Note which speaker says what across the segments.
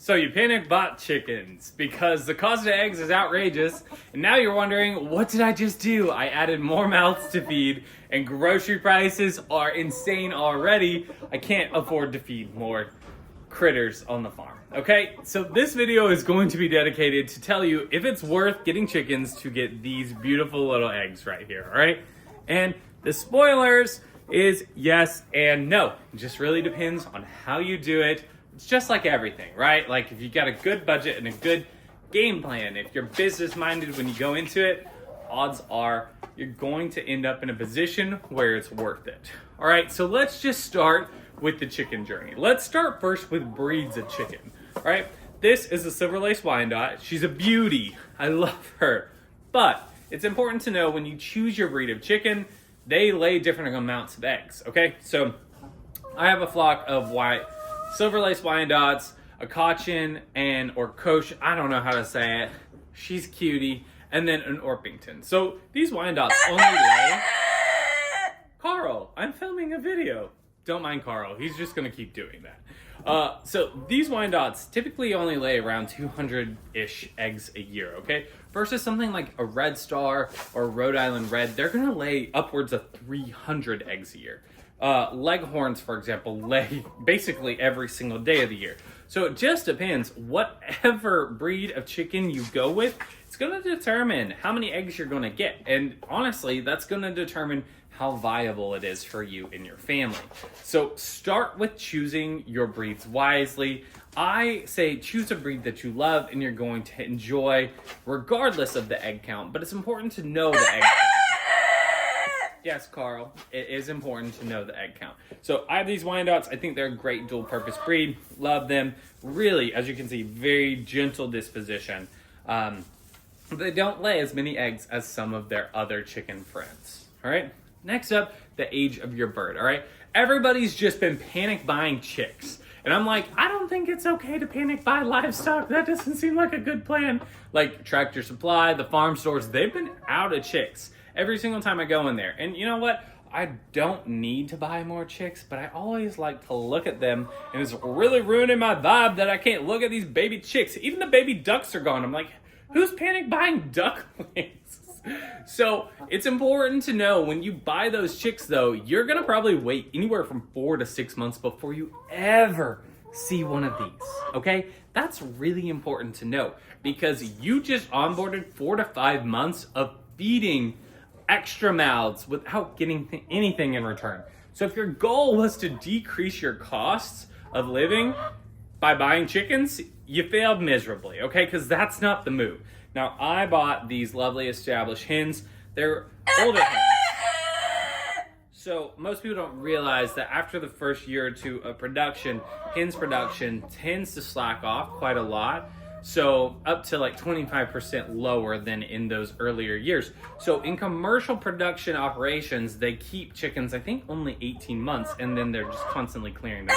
Speaker 1: So you panic bought chickens because the cost of eggs is outrageous, and now you're wondering, what did I just do? I added more mouths to feed, and grocery prices are insane already. I can't afford to feed more critters on the farm. Okay, so this video is going to be dedicated to tell you if it's worth getting chickens to get these beautiful little eggs right here, all right? And the spoilers is yes and no. It just really depends on how you do it. It's just like everything, right? Like if you got a good budget and a good game plan, if you're business minded when you go into it, odds are you're going to end up in a position where it's worth it. All right, so let's just start with the chicken journey. Let's start first with breeds of chicken. All right, this is a silver lace Wyandotte. She's a beauty. I love her. But it's important to know when you choose your breed of chicken, they lay different amounts of eggs. Okay, so I have a flock of silver lace Wyandottes, a Cochin or Cochin, I don't know how to say it. She's cutie, and then an Orpington. So these Wyandottes only lay. Carl, I'm filming a video. Don't mind Carl, he's just gonna keep doing that. So these Wyandottes typically only lay around 200-ish eggs a year, okay? Versus something like a Red Star or Rhode Island Red, they're gonna lay upwards of 300 eggs a year. Leghorns, for example, lay basically every single day of the year. So it just depends. Whatever breed of chicken you go with, it's going to determine how many eggs you're going to get. And honestly, that's going to determine how viable it is for you and your family. So start with choosing your breeds wisely. I say choose a breed that you love and you're going to enjoy regardless of the egg count. But it's important to know the egg count. Yes, Carl, it is important to know the egg count. So I have these Wyandottes. I think they're a great dual-purpose breed. Love them. Really, as you can see, very gentle disposition. They don't lay as many eggs as some of their other chicken friends. All right. Next up, the age of your bird. All right. Everybody's just been panic buying chicks. And I'm like, I don't think it's okay to panic buy livestock. That doesn't seem like a good plan. Like Tractor Supply, the farm stores, they've been out of chicks every single time I go in there. And you know what? I don't need to buy more chicks, but I always like to look at them, and it's really ruining my vibe that I can't look at these baby chicks. Even the baby ducks are gone. I'm like, who's panic buying ducklings? So it's important to know when you buy those chicks, though, you're going to probably wait anywhere from 4 to 6 months before you ever see one of these, okay? That's really important to know because you just onboarded 4 to 5 months of feeding extra mouths without getting anything in return. So if your goal was to decrease your costs of living by buying chickens, you failed miserably, okay? Because that's not the move. Now, I bought these lovely established hens. They're older hens. So most people don't realize that after the first year or two of production, hens production tends to slack off quite a lot. So up to like 25% lower than in those earlier years. So in commercial production operations, they keep chickens, I think, only 18 months, and then they're just constantly clearing them.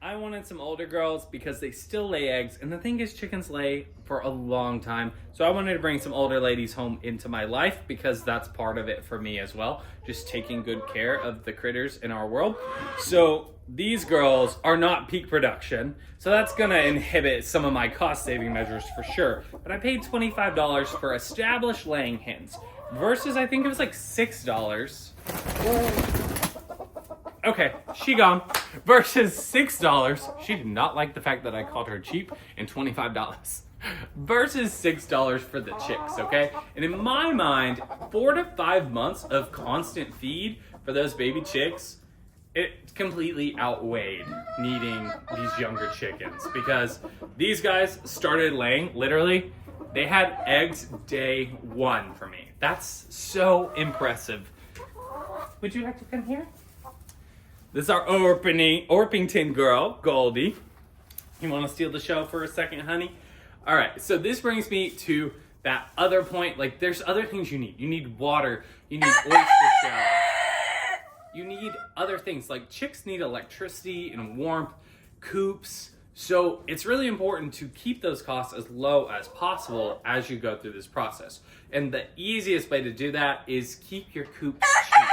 Speaker 1: I wanted some older girls because they still lay eggs, and the thing is chickens lay for a long time. So I wanted to bring some older ladies home into my life because that's part of it for me as well, just taking good care of the critters in our world. So these girls are not peak production, so that's gonna inhibit some of my cost-saving measures for sure. But I paid $25 for established laying hens versus I think it was like $6. Okay, she gone. Versus $6. She did not like the fact that I called her cheap, and $25. Versus $6 for the chicks, okay? And in my mind, 4 to 5 months of constant feed for those baby chicks, it completely outweighed needing these younger chickens because these guys started laying, literally, they had eggs day 1 for me. That's so impressive. Would you like to come here? This is our Orpington girl, Goldie. You want to steal the show for a second, honey? All right, so this brings me to that other point. Like, there's other things you need. You need water. You need oyster shells. You need other things. Like, chicks need electricity and warmth, coops. So it's really important to keep those costs as low as possible as you go through this process. And the easiest way to do that is keep your coops cheap.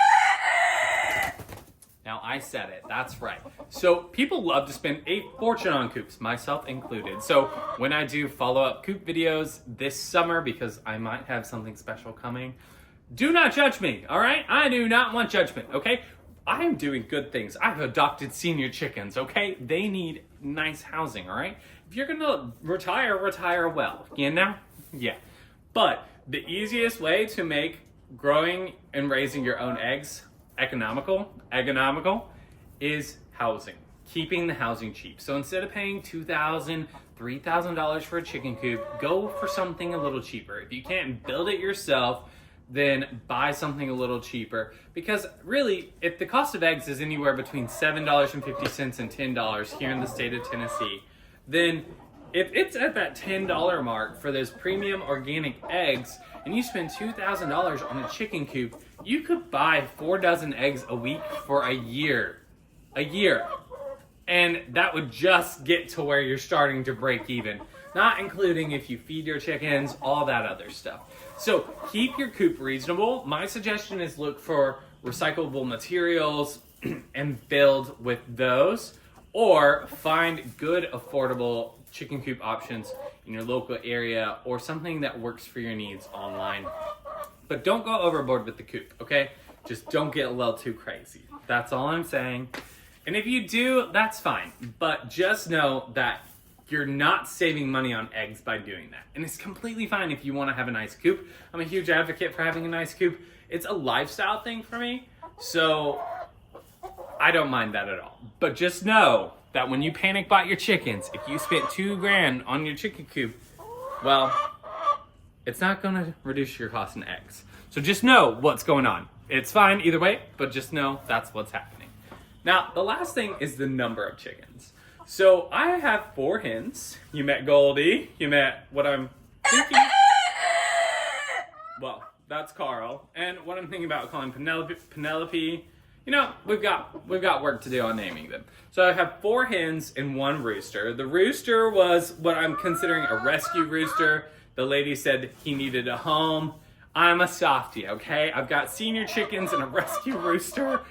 Speaker 1: Now, I said it. That's right. So people love to spend a fortune on coops, myself included. So when I do follow-up coop videos this summer, because I might have something special coming, do not judge me, all right? I do not want judgment, okay? I am doing good things. I've adopted senior chickens, okay? They need nice housing, all right? If you're gonna retire well, you know? Yeah. But the easiest way to make growing and raising your own eggs economical is housing. Keeping the housing cheap. So instead of paying $2,000, $3,000 for a chicken coop, go for something a little cheaper. If you can't build it yourself, then buy something a little cheaper. Because really, if the cost of eggs is anywhere between $7.50 and $10 here in the state of Tennessee, then if it's at that $10 mark for those premium organic eggs, and you spend $2,000 on a chicken coop, you could buy 4 dozen eggs a week for a year. A year. And that would just get to where you're starting to break even. Not including if you feed your chickens, all that other stuff. So keep your coop reasonable. My suggestion is look for recyclable materials and build with those, or find good, affordable chicken coop options in your local area, or something that works for your needs online. But don't go overboard with the coop, okay? Just don't get a little too crazy. That's all I'm saying. And if you do, that's fine. But just know that you're not saving money on eggs by doing that. And it's completely fine if you want to have a nice coop. I'm a huge advocate for having a nice coop. It's a lifestyle thing for me, so I don't mind that at all. But just know that when you panic bought your chickens, if you spent $2,000 on your chicken coop, well, it's not gonna reduce your cost in eggs. So just know what's going on. It's fine either way, but just know that's what's happening. Now, the last thing is the number of chickens. So I have 4 hens. You met Goldie. You met what I'm thinking. Well, that's Carl. And what I'm thinking about calling Penelope. You know, we've got work to do on naming them. So I have 4 hens and 1 rooster. The rooster was what I'm considering a rescue rooster. The lady said he needed a home. I'm a softie, okay? I've got senior chickens and a rescue rooster.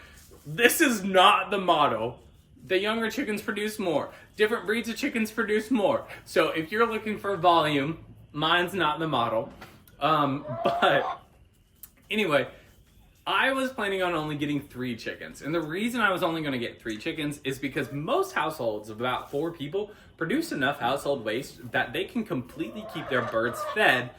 Speaker 1: This is not the model. The younger chickens produce more. Different breeds of chickens produce more. So if you're looking for volume, mine's not the model. But anyway, I was planning on only getting 3 chickens. And the reason I was only going to get 3 chickens is because most households of about 4 people produce enough household waste that they can completely keep their birds fed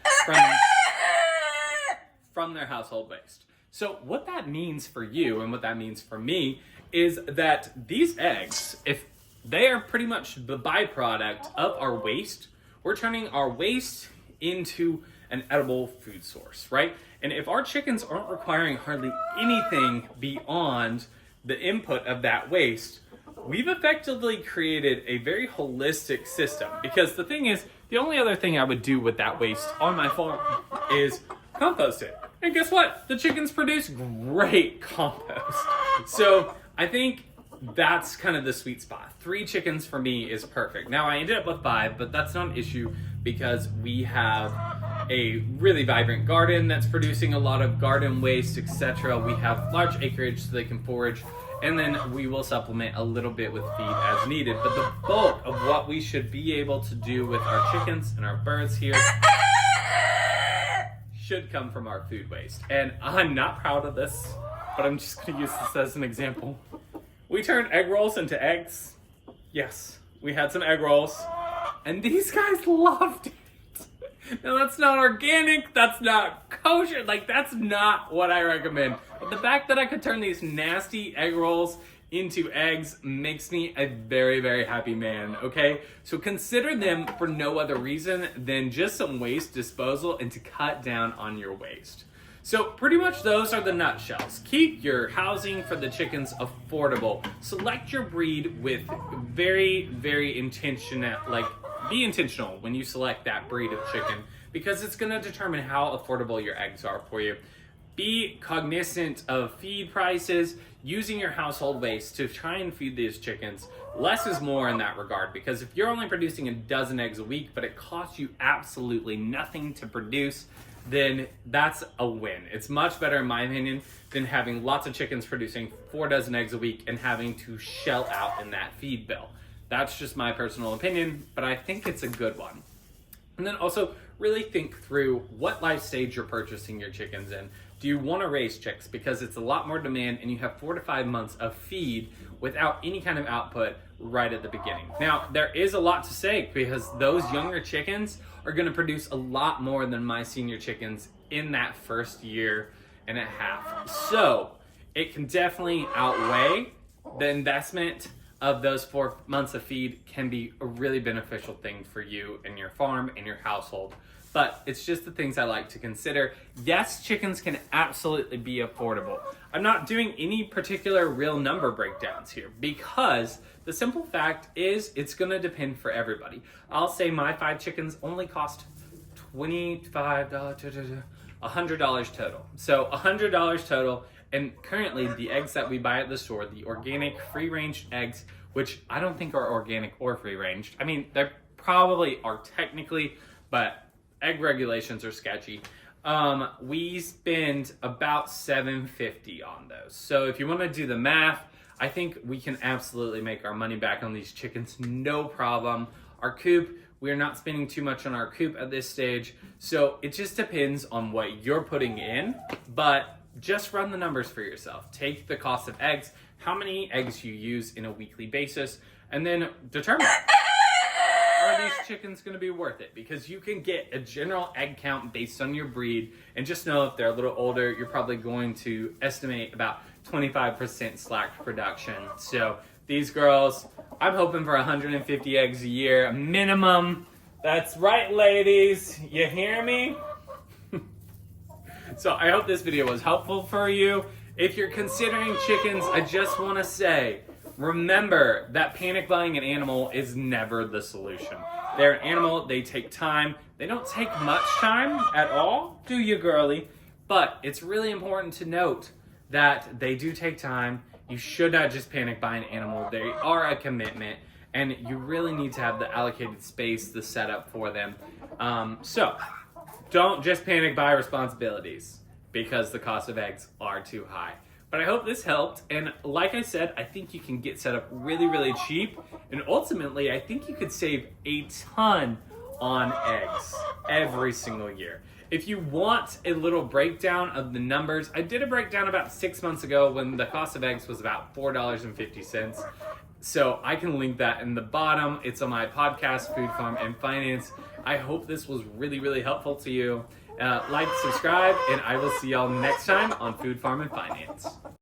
Speaker 1: from their household waste. So what that means for you and what that means for me is that these eggs, if they are pretty much the byproduct of our waste, we're turning our waste into an edible food source, right? And if our chickens aren't requiring hardly anything beyond the input of that waste, we've effectively created a very holistic system. Because the thing is, the only other thing I would do with that waste on my farm is compost it. And guess what? The chickens produce great compost. So I think that's kind of the sweet spot. 3 chickens for me is perfect. Now I ended up with 5, but that's not an issue because we have a really vibrant garden that's producing a lot of garden waste, etc. We have large acreage so they can forage, and then we will supplement a little bit with feed as needed. But the bulk of what we should be able to do with our chickens and our birds here should come from our food waste. And I'm not proud of this, but I'm just going to use this as an example. We turned egg rolls into eggs. Yes, we had some egg rolls, and these guys loved it. Now that's not organic, that's not kosher, like that's not what I recommend. But the fact that I could turn these nasty egg rolls into eggs makes me a very, very happy man, okay? So consider them for no other reason than just some waste disposal and to cut down on your waste. So pretty much those are the nutshells. Keep your housing for the chickens affordable. Select your breed with very, very intentional, be intentional when you select that breed of chicken because it's gonna determine how affordable your eggs are for you. Be cognizant of feed prices, using your household waste to try and feed these chickens. Less is more in that regard because if you're only producing a dozen eggs a week, but it costs you absolutely nothing to produce, then that's a win. It's much better, in my opinion, than having lots of chickens producing 4 dozen eggs a week and having to shell out in that feed bill. That's just my personal opinion, but I think it's a good one. And then also really think through what life stage you're purchasing your chickens in. Do you want to raise chicks? Because it's a lot more demand and you have 4 to 5 months of feed without any kind of output right at the beginning. Now, there is a lot to say because those younger chickens are going to produce a lot more than my senior chickens in that first year and a half. So it can definitely outweigh the investment of those 4 months of feed can be a really beneficial thing for you and your farm and your household. But it's just the things I like to consider. Yes, chickens can absolutely be affordable. I'm not doing any particular real number breakdowns here because the simple fact is it's gonna depend for everybody. I'll say my 5 chickens only cost $25, $100 total. So $100 total. And currently the eggs that we buy at the store, the organic free-range eggs, which I don't think are organic or free-ranged. I mean, they probably are technically, but egg regulations are sketchy. We spend about $7.50 on those. So if you want to do the math, I think we can absolutely make our money back on these chickens, no problem. Our coop, we are not spending too much on our coop at this stage. So it just depends on what you're putting in, but just run the numbers for yourself. Take the cost of eggs, how many eggs you use in a weekly basis, and then determine, are these chickens going to be worth it? Because you can get a general egg count based on your breed, and just know if they're a little older, you're probably going to estimate about 25% slacked production. So these girls, I'm hoping for 150 eggs a year, minimum. That's right, ladies. You hear me? So I hope this video was helpful for you. If you're considering chickens, I just want to say, remember that panic buying an animal is never the solution. They're an animal, they take time. They don't take much time at all, do you, girly? But it's really important to note that they do take time. You should not just panic buy an animal. They are a commitment, and you really need to have the allocated space, the setup for them. So don't just panic buy responsibilities because the cost of eggs are too high. But I hope this helped, and like I said, I think you can get set up really, really cheap, and ultimately, I think you could save a ton on eggs every single year. If you want a little breakdown of the numbers, I did a breakdown about 6 months ago when the cost of eggs was about $4.50. So I can link that in the bottom. It's on my podcast, Food, Farm, and Finance. I hope this was really, really helpful to you. Like, subscribe, and I will see y'all next time on Food, Farm, and Finance.